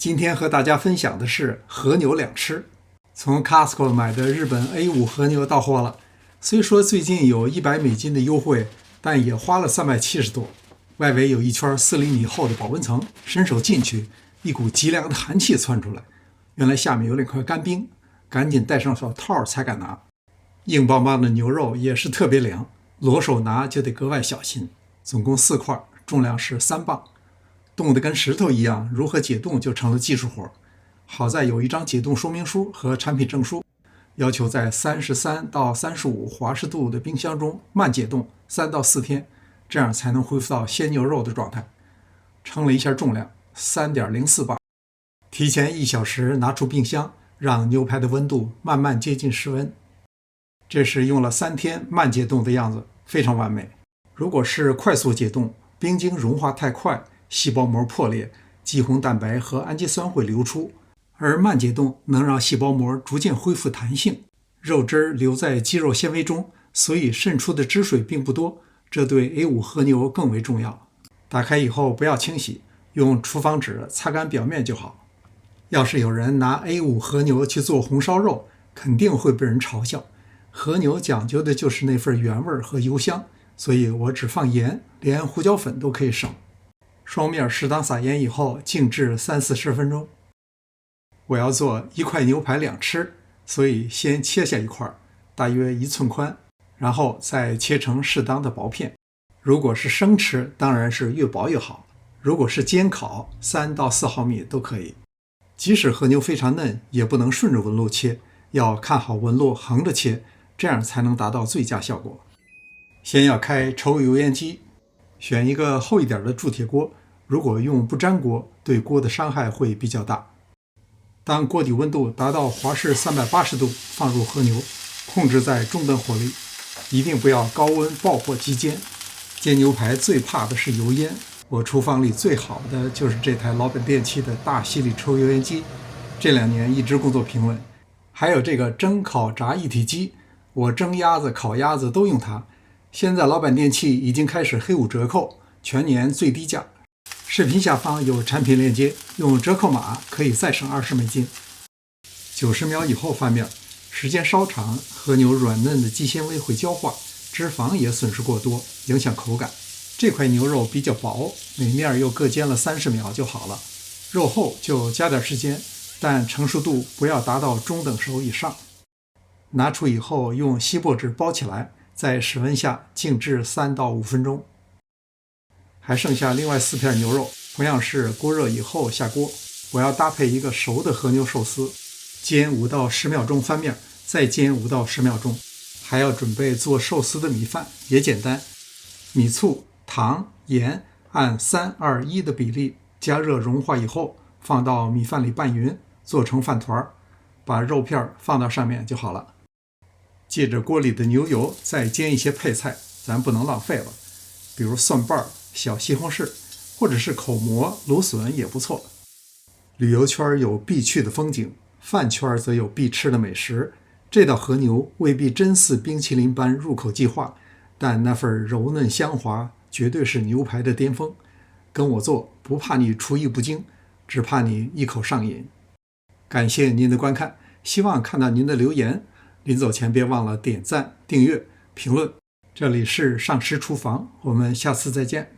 今天和大家分享的是和牛两吃。从 Costco 买的日本 A5 和牛到货了，虽说最近有$100的优惠，但也花了370多。外围有一圈4厘米厚的保温层，伸手进去，一股极凉的寒气窜出来。原来下面有2块干冰，赶紧戴上手套才敢拿。硬邦邦的牛肉也是特别凉，裸手拿就得格外小心。总共4块，重量是3磅。冻得跟石头一样，如何解冻就成了技术活。好在有一张解冻说明书和产品证书，要求在33到35华氏度的冰箱中慢解冻3到4天，这样才能恢复到鲜牛肉的状态。称了一下重量，3.04磅。提前1小时拿出冰箱，让牛排的温度慢慢接近室温。这是用了3天慢解冻的样子，非常完美。如果是快速解冻，冰晶融化太快，细胞膜破裂，肌红蛋白和氨基酸会流出，而慢解冻能让细胞膜逐渐恢复弹性，肉汁留在肌肉纤维中，所以渗出的汁水并不多，这对 A5 和牛更为重要。打开以后不要清洗，用厨房纸擦干表面就好。要是有人拿 A5 和牛去做红烧肉，肯定会被人嘲笑。和牛讲究的就是那份原味和油香，所以我只放盐，连胡椒粉都可以省。双面适当撒盐以后，静置30-40分钟。我要做1块牛排2吃，所以先切下1块，大约1寸宽，然后再切成适当的薄片。如果是生吃，当然是越薄越好。如果是煎烤，3到4毫米都可以。即使和牛非常嫩，也不能顺着纹路切，要看好纹路横着切，这样才能达到最佳效果。先要开抽油烟机，选一个厚一点的铸铁锅，如果用不粘锅，对锅的伤害会比较大。当锅底温度达到华氏380度，放入和牛，控制在中等火力，一定不要高温爆火急煎。煎牛排最怕的是油烟，我厨房里最好的就是这台老本电器的大吸力抽油烟机，这2年一直工作平稳。还有这个蒸烤炸一体机，我蒸鸭子烤鸭子都用它。现在老板电器已经开始黑五折扣，全年最低价。视频下方有产品链接，用折扣码可以再省$20。90秒以后翻面，时间稍长，和牛软嫩的肌纤维会焦化，脂肪也损失过多，影响口感。这块牛肉比较薄，每面又各煎了30秒就好了。肉厚就加点时间，但成熟度不要达到中等熟以上。拿出以后用锡箔纸包起来，在室温下静置3到5分钟。还剩下另外4片牛肉，同样是锅热以后下锅。我要搭配一个熟的和牛寿司，煎5到10秒钟翻面，再煎5到10秒钟。还要准备做寿司的米饭，也简单。米醋、糖、盐按3:2:1的比例加热融化以后，放到米饭里拌匀，做成饭团，把肉片放到上面就好了。借着锅里的牛油再煎一些配菜，咱不能浪费了，比如蒜瓣、小西红柿，或者是口蘑、芦笋也不错。旅游圈有必去的风景，饭圈则有必吃的美食。这道和牛未必真似冰淇淋般入口即化，但那份柔嫩香滑绝对是牛排的巅峰。跟我做，不怕你厨艺不精，只怕你一口上瘾。感谢您的观看，希望看到您的留言。临走前别忘了点赞、订阅、评论。这里是上师厨房，我们下次再见。